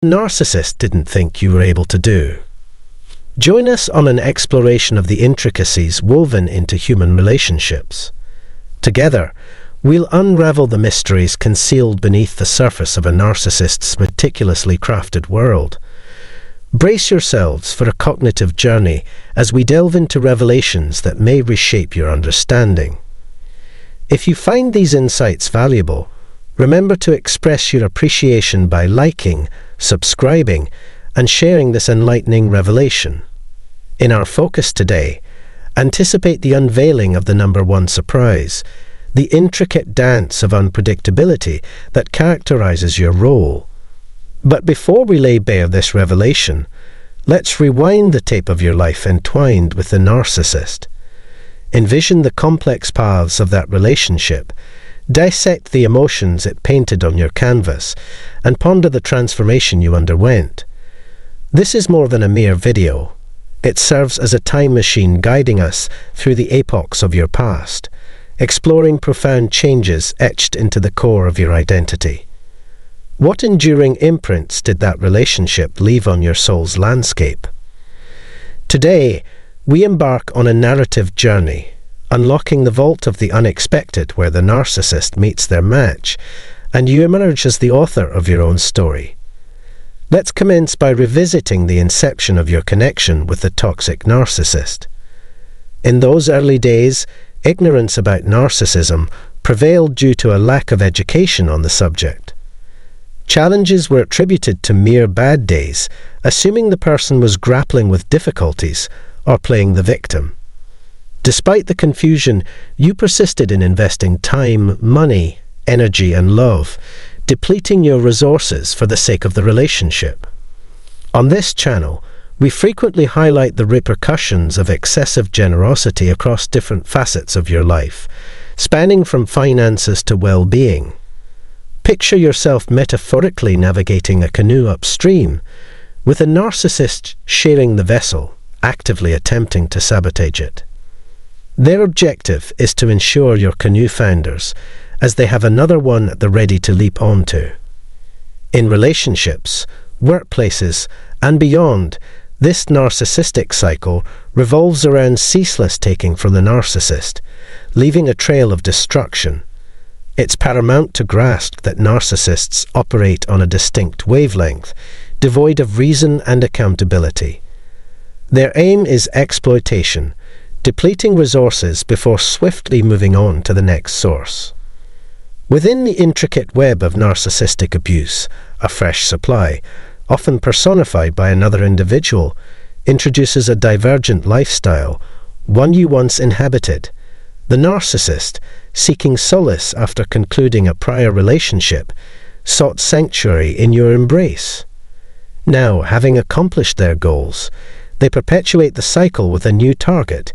Narcissist didn't think you were able to do. Join us on an exploration of the intricacies woven into human relationships. Together, we'll unravel the mysteries concealed beneath the surface of a narcissist's meticulously crafted world. Brace yourselves for a cognitive journey as we delve into revelations that may reshape your understanding. If you find these insights valuable, remember to express your appreciation by liking, subscribing, and sharing this enlightening revelation. In our focus today, anticipate the unveiling of the number one surprise, the intricate dance of unpredictability that characterizes your role. But before we lay bare this revelation, let's rewind the tape of your life entwined with the narcissist. Envision the complex paths of that relationship, dissect the emotions it painted on your canvas, and ponder the transformation you underwent. This is more than a mere video. It serves as a time machine guiding us through the epochs of your past, exploring profound changes etched into the core of your identity. What enduring imprints did that relationship leave on your soul's landscape? Today, we embark on a narrative journey, unlocking the vault of the unexpected where the narcissist meets their match, and you emerge as the author of your own story. Let's commence by revisiting the inception of your connection with the toxic narcissist. In those early days, ignorance about narcissism prevailed due to a lack of education on the subject. Challenges were attributed to mere bad days, assuming the person was grappling with difficulties or playing the victim. Despite the confusion, you persisted in investing time, money, energy, and love, depleting your resources for the sake of the relationship. On this channel, we frequently highlight the repercussions of excessive generosity across different facets of your life, spanning from finances to well-being. Picture yourself metaphorically navigating a canoe upstream, with a narcissist sharing the vessel, actively attempting to sabotage it. Their objective is to ensure your canoe founders, as they have another one at the ready to leap onto. In relationships, workplaces, and beyond, this narcissistic cycle revolves around ceaseless taking from the narcissist, leaving a trail of destruction. It's paramount to grasp that narcissists operate on a distinct wavelength, devoid of reason and accountability. Their aim is exploitation, depleting resources before swiftly moving on to the next source. Within the intricate web of narcissistic abuse, a fresh supply, often personified by another individual, introduces a divergent lifestyle, one you once inhabited. The narcissist, seeking solace after concluding a prior relationship, sought sanctuary in your embrace. Now, having accomplished their goals, they perpetuate the cycle with a new target,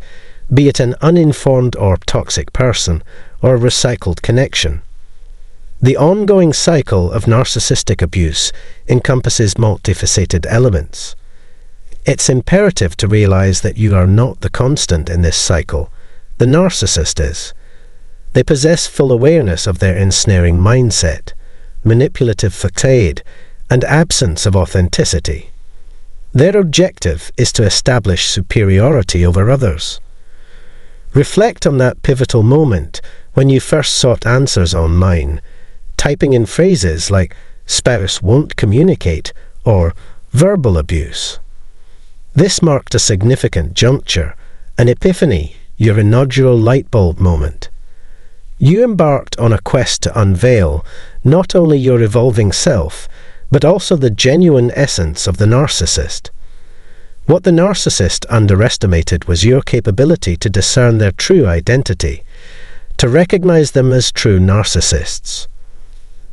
be it an uninformed or toxic person, or a recycled connection. The ongoing cycle of narcissistic abuse encompasses multifaceted elements. It's imperative to realize that you are not the constant in this cycle. The narcissist is. They possess full awareness of their ensnaring mindset, manipulative facade, and absence of authenticity. Their objective is to establish superiority over others. Reflect on that pivotal moment when you first sought answers online, typing in phrases like "spouse won't communicate" or "verbal abuse." This marked a significant juncture, an epiphany, your inaugural light bulb moment. You embarked on a quest to unveil not only your evolving self, but also the genuine essence of the narcissist. What the narcissist underestimated was your capability to discern their true identity, to recognize them as true narcissists.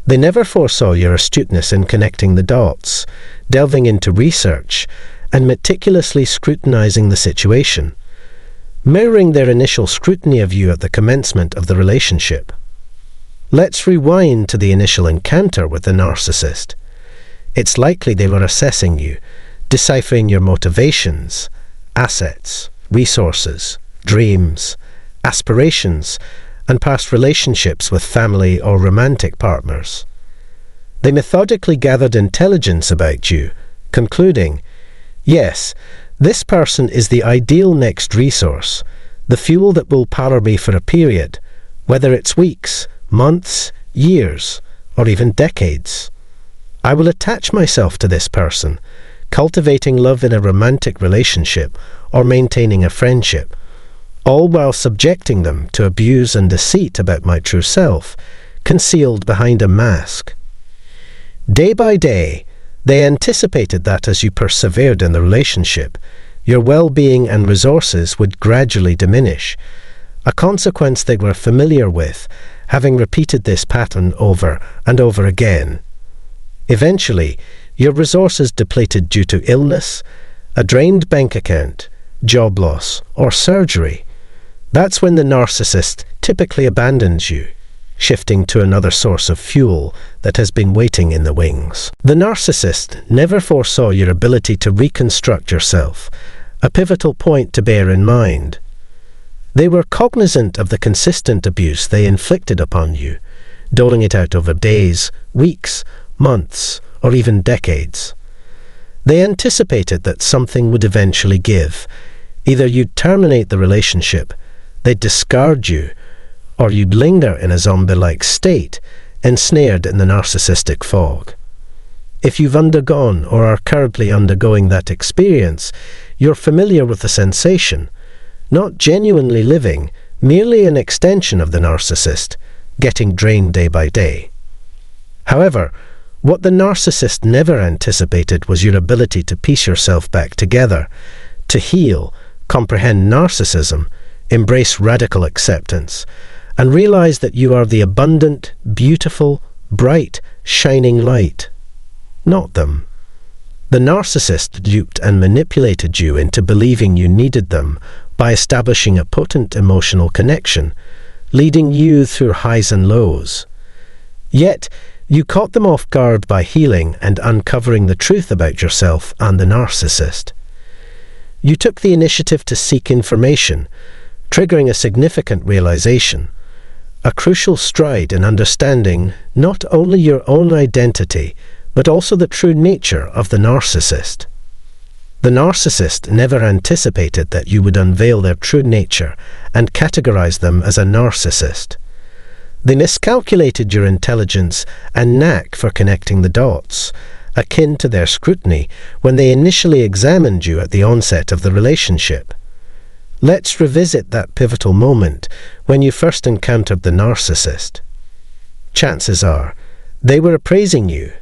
They never foresaw your astuteness in connecting the dots, delving into research, and meticulously scrutinizing the situation, mirroring their initial scrutiny of you at the commencement of the relationship. Let's rewind to the initial encounter with the narcissist. It's likely they were assessing you, deciphering your motivations, assets, resources, dreams, aspirations, and past relationships with family or romantic partners. They methodically gathered intelligence about you, concluding, yes, this person is the ideal next resource, the fuel that will power me for a period, whether it's weeks, months, years, or even decades. I will attach myself to this person, cultivating love in a romantic relationship or maintaining a friendship, all while subjecting them to abuse and deceit about my true self, concealed behind a mask. Day by day, they anticipated that as you persevered in the relationship, your well-being and resources would gradually diminish, a consequence they were familiar with, having repeated this pattern over and over again. Eventually, your resources depleted due to illness, a drained bank account, job loss, or surgery. That's when the narcissist typically abandons you, shifting to another source of fuel that has been waiting in the wings. The narcissist never foresaw your ability to reconstruct yourself, a pivotal point to bear in mind. They were cognizant of the consistent abuse they inflicted upon you, doling it out over days, weeks, months, or even decades. They anticipated that something would eventually give. Either you'd terminate the relationship, they'd discard you, or you'd linger in a zombie-like state, ensnared in the narcissistic fog. If you've undergone or are currently undergoing that experience, you're familiar with the sensation, not genuinely living, merely an extension of the narcissist, getting drained day by day. However, what the narcissist never anticipated was your ability to piece yourself back together, to heal, comprehend narcissism, embrace radical acceptance, and realize that you are the abundant, beautiful, bright, shining light, not them. The narcissist duped and manipulated you into believing you needed them by establishing a potent emotional connection, leading you through highs and lows. Yet, you caught them off guard by healing and uncovering the truth about yourself and the narcissist. You took the initiative to seek information, triggering a significant realization, a crucial stride in understanding not only your own identity, but also the true nature of the narcissist. The narcissist never anticipated that you would unveil their true nature and categorize them as a narcissist. They miscalculated your intelligence and knack for connecting the dots, akin to their scrutiny when they initially examined you at the onset of the relationship. Let's revisit that pivotal moment when you first encountered the narcissist. Chances are, they were appraising you,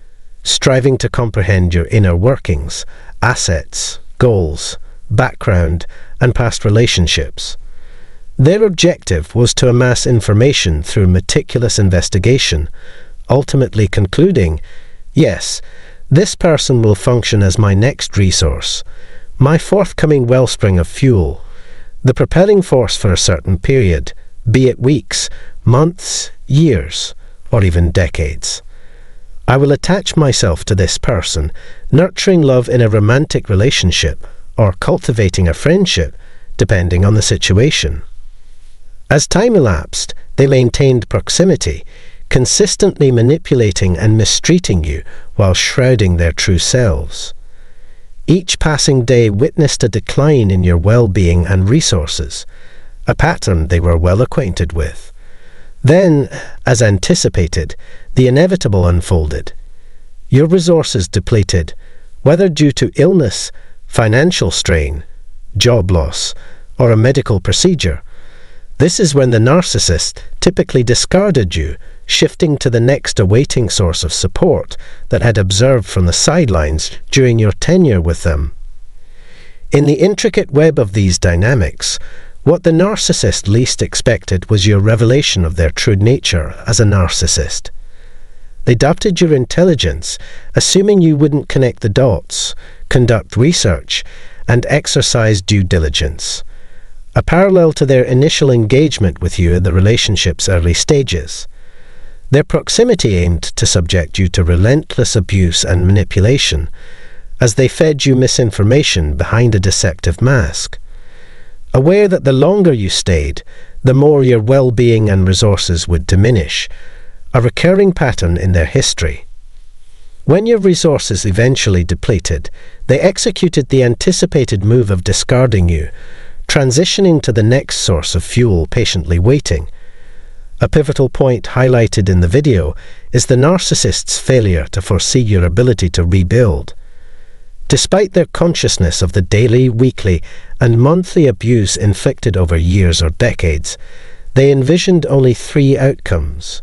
striving to comprehend your inner workings, assets, goals, background, and past relationships. Their objective was to amass information through meticulous investigation, ultimately concluding, yes, this person will function as my next resource, my forthcoming wellspring of fuel, the propelling force for a certain period, be it weeks, months, years, or even decades. I will attach myself to this person, nurturing love in a romantic relationship or cultivating a friendship, depending on the situation. As time elapsed, they maintained proximity, consistently manipulating and mistreating you while shrouding their true selves. Each passing day witnessed a decline in your well-being and resources, a pattern they were well acquainted with. Then, as anticipated, the inevitable unfolded. Your resources depleted, whether due to illness, financial strain, job loss, or a medical procedure. This is when the narcissist typically discarded you, shifting to the next awaiting source of support that had observed from the sidelines during your tenure with them. In the intricate web of these dynamics, what the narcissist least expected was your revelation of their true nature as a narcissist. They doubted your intelligence, assuming you wouldn't connect the dots, conduct research, and exercise due diligence, a parallel to their initial engagement with you in the relationship's early stages. Their proximity aimed to subject you to relentless abuse and manipulation, as they fed you misinformation behind a deceptive mask. Aware that the longer you stayed, the more your well-being and resources would diminish, a recurring pattern in their history. When your resources eventually depleted, they executed the anticipated move of discarding you, transitioning to the next source of fuel patiently waiting. A pivotal point highlighted in the video is the narcissist's failure to foresee your ability to rebuild. Despite their consciousness of the daily, weekly, and monthly abuse inflicted over years or decades, they envisioned only 3 outcomes: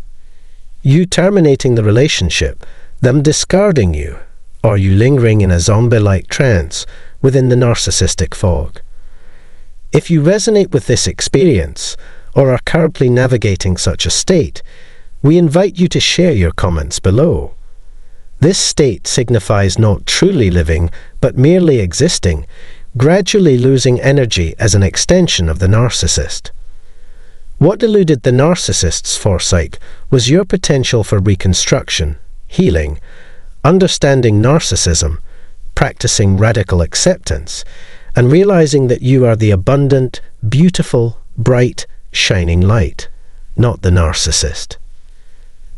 you terminating the relationship, them discarding you, or you lingering in a zombie-like trance within the narcissistic fog. If you resonate with this experience, or are currently navigating such a state, we invite you to share your comments below. This state signifies not truly living, but merely existing, gradually losing energy as an extension of the narcissist. What eluded the narcissist's foresight was your potential for reconstruction, healing, understanding narcissism, practicing radical acceptance, and realizing that you are the abundant, beautiful, bright, shining light, not the narcissist.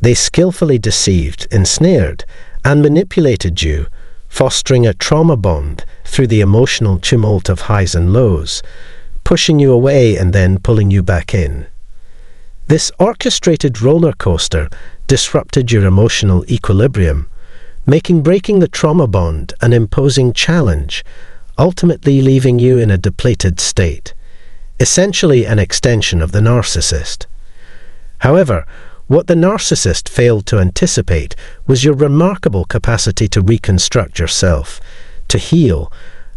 They skillfully deceived, ensnared, and manipulated you, fostering a trauma bond through the emotional tumult of highs and lows, pushing you away and then pulling you back in. This orchestrated roller coaster disrupted your emotional equilibrium, making breaking the trauma bond an imposing challenge, ultimately leaving you in a depleted state, essentially an extension of the narcissist. However, what the narcissist failed to anticipate was your remarkable capacity to reconstruct yourself, to heal,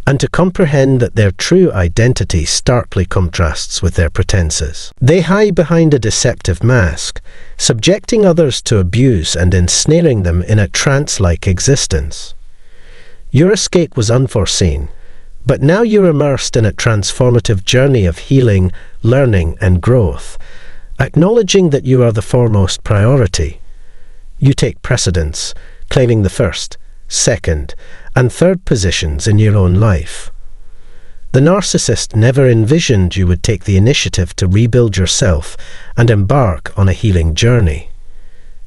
and to comprehend that their true identity starkly contrasts with their pretenses. They hide behind a deceptive mask, subjecting others to abuse and ensnaring them in a trance-like existence. Your escape was unforeseen, but now you're immersed in a transformative journey of healing, learning, and growth, acknowledging that you are the foremost priority. You take precedence, claiming the first, second, and third positions in your own life. The narcissist never envisioned you would take the initiative to rebuild yourself and embark on a healing journey.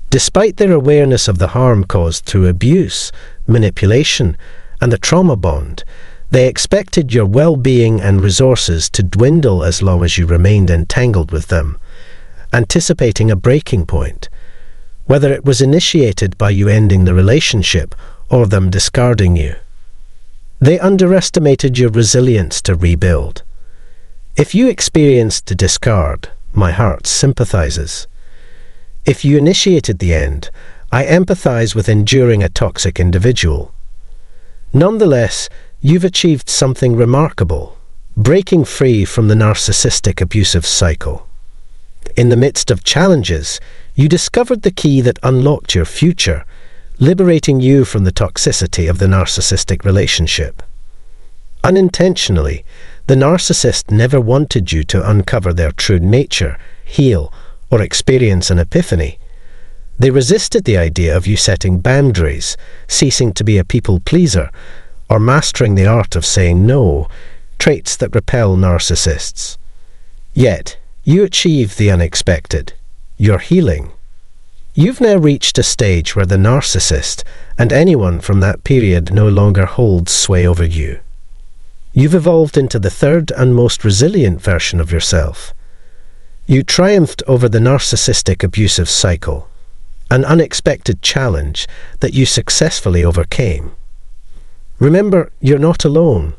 Despite their awareness of the harm caused through abuse, manipulation, and the trauma bond, they expected your well-being and resources to dwindle as long as you remained entangled with them, anticipating a breaking point, whether it was initiated by you ending the relationship or them discarding you. They underestimated your resilience to rebuild. If you experienced a discard, my heart sympathizes. If you initiated the end, I empathize with enduring a toxic individual. Nonetheless, you've achieved something remarkable, breaking free from the narcissistic abusive cycle. In the midst of challenges, you discovered the key that unlocked your future, liberating you from the toxicity of the narcissistic relationship. Unintentionally, the narcissist never wanted you to uncover their true nature, heal, or experience an epiphany. They resisted the idea of you setting boundaries, ceasing to be a people pleaser, or mastering the art of saying no, traits that repel narcissists. Yet, you achieve the unexpected, your healing. You've now reached a stage where the narcissist and anyone from that period no longer holds sway over you. You've evolved into the third and most resilient version of yourself. You triumphed over the narcissistic abusive cycle, an unexpected challenge that you successfully overcame. Remember, you're not alone.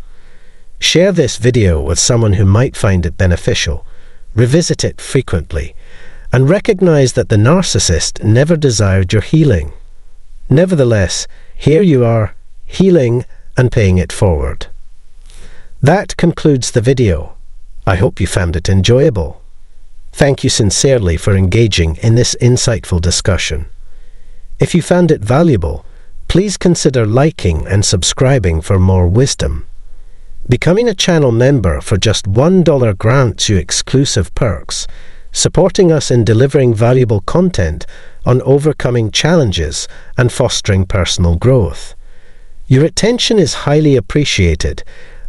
Share this video with someone who might find it beneficial, revisit it frequently, and recognize that the narcissist never desired your healing. Nevertheless, here you are, healing and paying it forward. That concludes the video. I hope you found it enjoyable. Thank you sincerely for engaging in this insightful discussion. If you found it valuable, please consider liking and subscribing for more wisdom. Becoming a channel member for just $1 grants you exclusive perks, supporting us in delivering valuable content on overcoming challenges and fostering personal growth. Your attention is highly appreciated,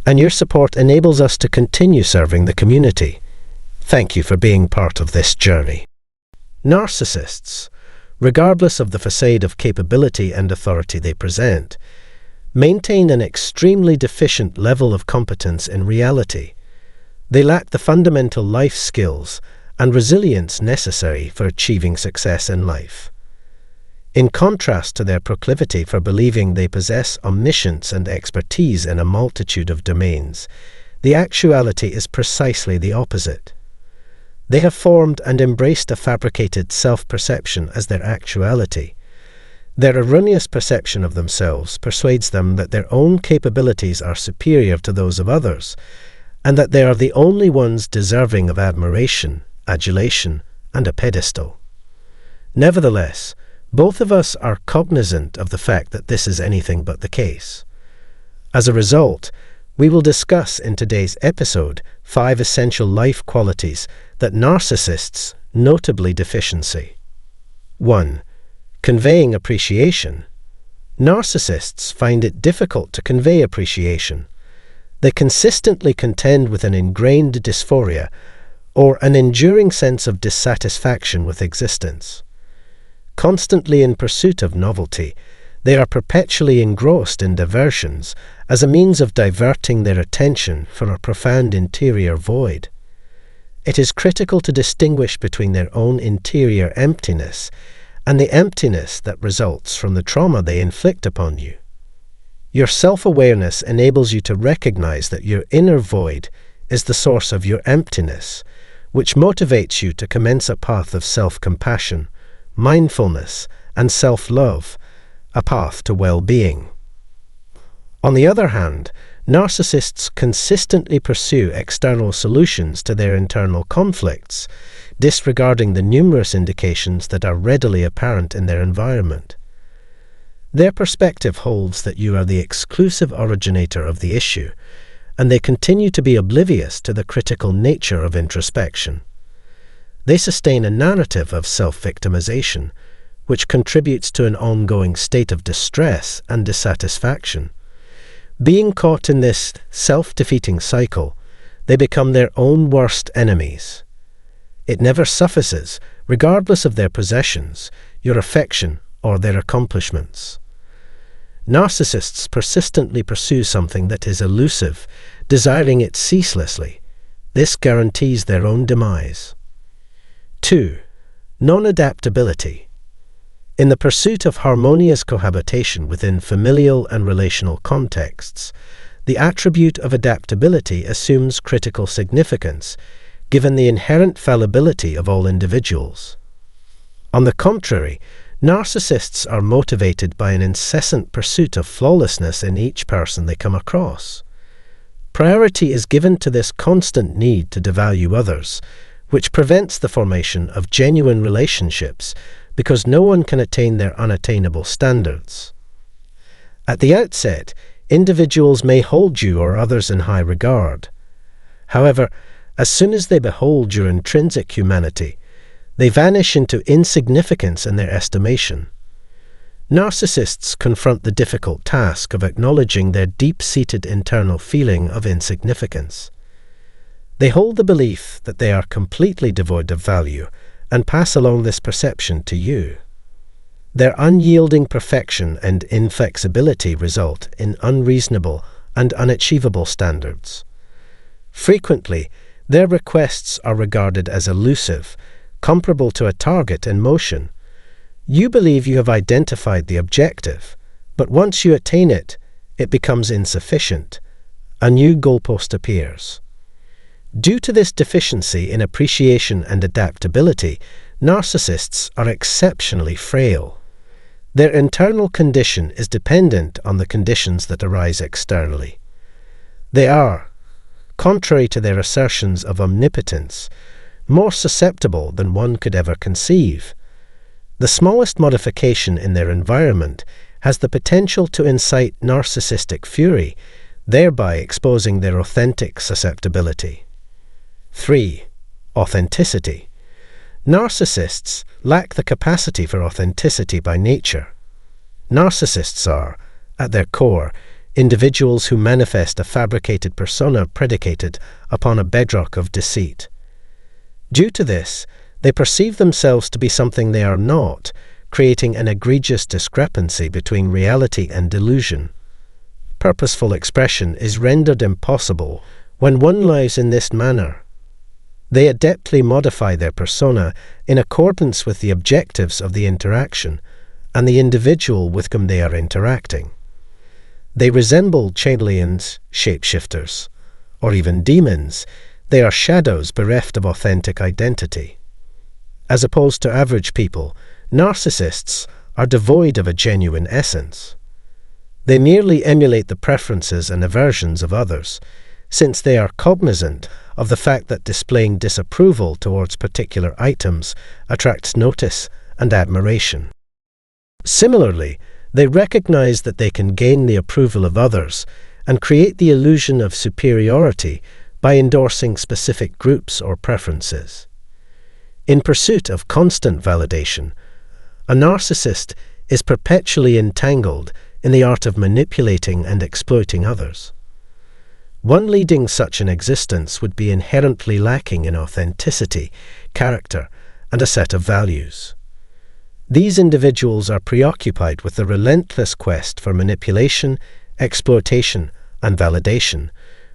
and your support enables us to continue serving the community. Thank you for being part of this journey. Narcissists. regardless of the facade of capability and authority they present, maintain an extremely deficient level of competence in reality. They lack the fundamental life skills and resilience necessary for achieving success in life. In contrast to their proclivity for believing they possess omniscience and expertise in a multitude of domains, the actuality is precisely the opposite. They have formed and embraced a fabricated self-perception as their actuality. Their erroneous perception of themselves persuades them that their own capabilities are superior to those of others, and that they are the only ones deserving of admiration, adulation, and a pedestal. Nevertheless, both of us are cognizant of the fact that this is anything but the case. As a result, we will discuss in today's episode 5 essential life qualities that narcissists notably deficiency. 1. Conveying appreciation. Narcissists find it difficult to convey appreciation. They consistently contend with an ingrained dysphoria or an enduring sense of dissatisfaction with existence. Constantly in pursuit of novelty, they are perpetually engrossed in diversions as a means of diverting their attention from a profound interior void. It is critical to distinguish between their own interior emptiness and the emptiness that results from the trauma they inflict upon you. Your self-awareness enables you to recognize that your inner void is the source of your emptiness, which motivates you to commence a path of self-compassion, mindfulness, and self-love, a path to well-being. On the other hand, narcissists consistently pursue external solutions to their internal conflicts, disregarding the numerous indications that are readily apparent in their environment. Their perspective holds that you are the exclusive originator of the issue, and they continue to be oblivious to the critical nature of introspection. They sustain a narrative of self-victimization, which contributes to an ongoing state of distress and dissatisfaction. Being caught in this self-defeating cycle, they become their own worst enemies. It never suffices, regardless of their possessions, your affection, or their accomplishments. Narcissists persistently pursue something that is elusive, desiring it ceaselessly. This guarantees their own demise. 2. Non-adaptability. In the pursuit of harmonious cohabitation within familial and relational contexts, the attribute of adaptability assumes critical significance, given the inherent fallibility of all individuals. On the contrary, narcissists are motivated by an incessant pursuit of flawlessness in each person they come across. Priority is given to this constant need to devalue others, which prevents the formation of genuine relationships because no one can attain their unattainable standards. At the outset, individuals may hold you or others in high regard. However, as soon as they behold your intrinsic humanity, they vanish into insignificance in their estimation. Narcissists confront the difficult task of acknowledging their deep-seated internal feeling of insignificance. They hold the belief that they are completely devoid of value and pass along this perception to you. Their unyielding perfection and inflexibility result in unreasonable and unachievable standards. Frequently, their requests are regarded as elusive, comparable to a target in motion. You believe you have identified the objective, but once you attain it, it becomes insufficient. A new goalpost appears. Due to this deficiency in appreciation and adaptability, narcissists are exceptionally frail. Their internal condition is dependent on the conditions that arise externally. They are, contrary to their assertions of omnipotence, more susceptible than one could ever conceive. The smallest modification in their environment has the potential to incite narcissistic fury, thereby exposing their authentic susceptibility. 3. Authenticity. Narcissists lack the capacity for authenticity by nature. Narcissists are, at their core, individuals who manifest a fabricated persona predicated upon a bedrock of deceit. Due to this, they perceive themselves to be something they are not, creating an egregious discrepancy between reality and delusion. Purposeful expression is rendered impossible when one lives in this manner. They adeptly modify their persona in accordance with the objectives of the interaction and the individual with whom they are interacting. They resemble chameleons, shapeshifters, or even demons. They are shadows bereft of authentic identity. As opposed to average people, narcissists are devoid of a genuine essence. They merely emulate the preferences and aversions of others, since they are cognizant of the fact that displaying disapproval towards particular items attracts notice and admiration. Similarly, they recognize that they can gain the approval of others and create the illusion of superiority by endorsing specific groups or preferences. In pursuit of constant validation, a narcissist is perpetually entangled in the art of manipulating and exploiting others. One leading such an existence would be inherently lacking in authenticity, character, and a set of values. These individuals are preoccupied with the relentless quest for manipulation, exploitation, and validation,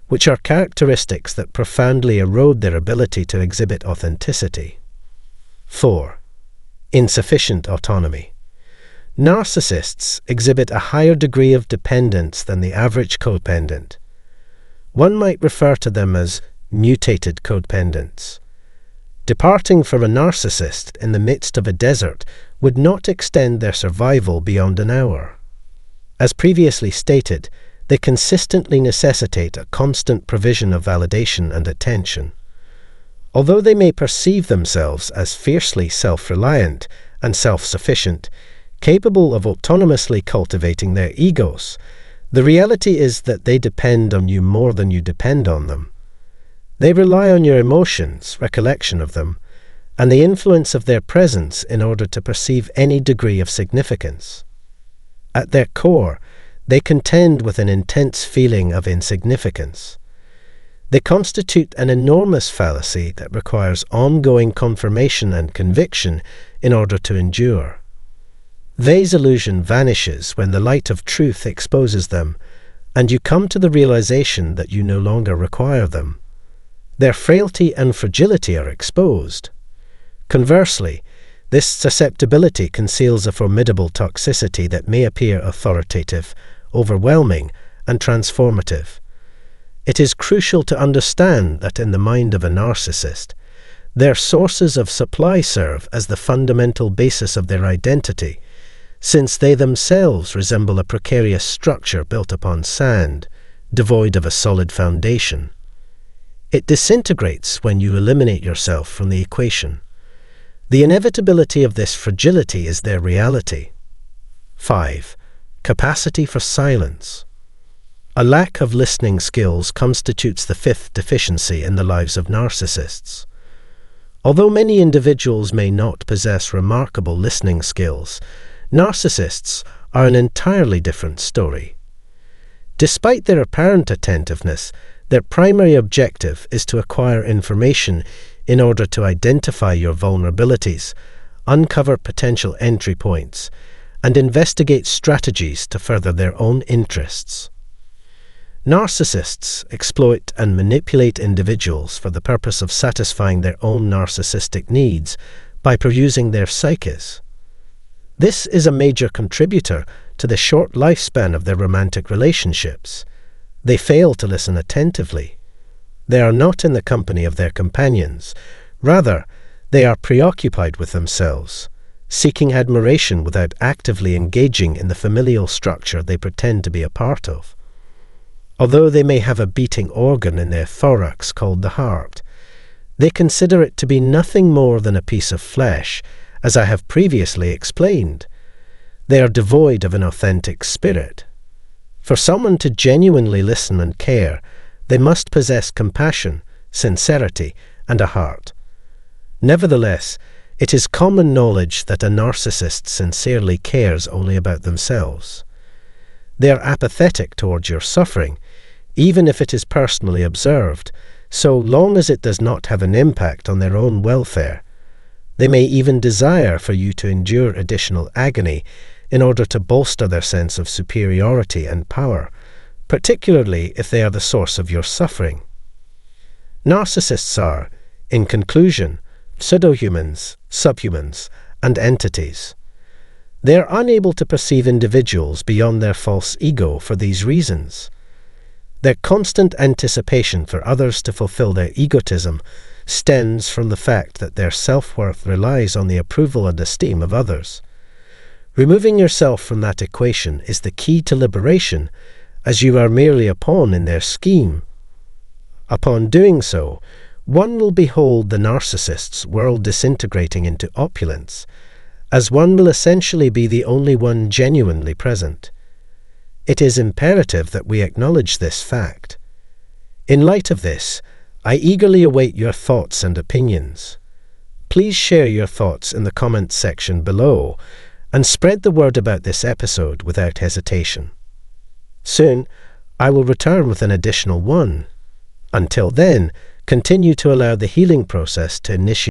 which are characteristics that profoundly erode their ability to exhibit authenticity. 4. Insufficient autonomy. Narcissists exhibit a higher degree of dependence than the average codependent. One might refer to them as mutated codependents. Departing from a narcissist in the midst of a desert would not extend their survival beyond an hour. As previously stated, they consistently necessitate a constant provision of validation and attention. Although they may perceive themselves as fiercely self-reliant and self-sufficient, capable of autonomously cultivating their egos, the reality is that they depend on you more than you depend on them. They rely on your emotions, recollection of them, and the influence of their presence in order to perceive any degree of significance. At their core, they contend with an intense feeling of insignificance. They constitute an enormous fallacy that requires ongoing confirmation and conviction in order to endure. Their illusion vanishes when the light of truth exposes them, and you come to the realization that you no longer require them. Their frailty and fragility are exposed. Conversely, this susceptibility conceals a formidable toxicity that may appear authoritative, overwhelming, and transformative. It is crucial to understand that in the mind of a narcissist, their sources of supply serve as the fundamental basis of their identity, since they themselves resemble a precarious structure built upon sand, devoid of a solid foundation. It disintegrates when you eliminate yourself from the equation. The inevitability of this fragility is their reality. 5. Capacity for silence. A lack of listening skills constitutes the fifth deficiency in the lives of narcissists. Although many individuals may not possess remarkable listening skills, narcissists are an entirely different story. Despite their apparent attentiveness, their primary objective is to acquire information in order to identify your vulnerabilities, uncover potential entry points, and investigate strategies to further their own interests. Narcissists exploit and manipulate individuals for the purpose of satisfying their own narcissistic needs by perusing their psyches. This is a major contributor to the short lifespan of their romantic relationships. They fail to listen attentively. They are not in the company of their companions. Rather, they are preoccupied with themselves, seeking admiration without actively engaging in the familial structure they pretend to be a part of. Although they may have a beating organ in their thorax called the heart, they consider it to be nothing more than a piece of flesh, as I have previously explained. They are devoid of an authentic spirit. For someone to genuinely listen and care, they must possess compassion, sincerity, and a heart. Nevertheless, it is common knowledge that a narcissist sincerely cares only about themselves. They are apathetic towards your suffering, even if it is personally observed, so long as it does not have an impact on their own welfare. They may even desire for you to endure additional agony in order to bolster their sense of superiority and power, particularly if they are the source of your suffering. Narcissists are, in conclusion, pseudo-humans, subhumans, and entities. They are unable to perceive individuals beyond their false ego for these reasons. Their constant anticipation for others to fulfill their egotism stems from the fact that their self-worth relies on the approval and esteem of others. Removing yourself from that equation is the key to liberation, as you are merely a pawn in their scheme. Upon doing so, one will behold the narcissist's world disintegrating into opulence, as one will essentially be the only one genuinely present. It is imperative that we acknowledge this fact. In light of this, I eagerly await your thoughts and opinions. Please share your thoughts in the comments section below and spread the word about this episode without hesitation. Soon, I will return with an additional one. Until then, continue to allow the healing process to initiate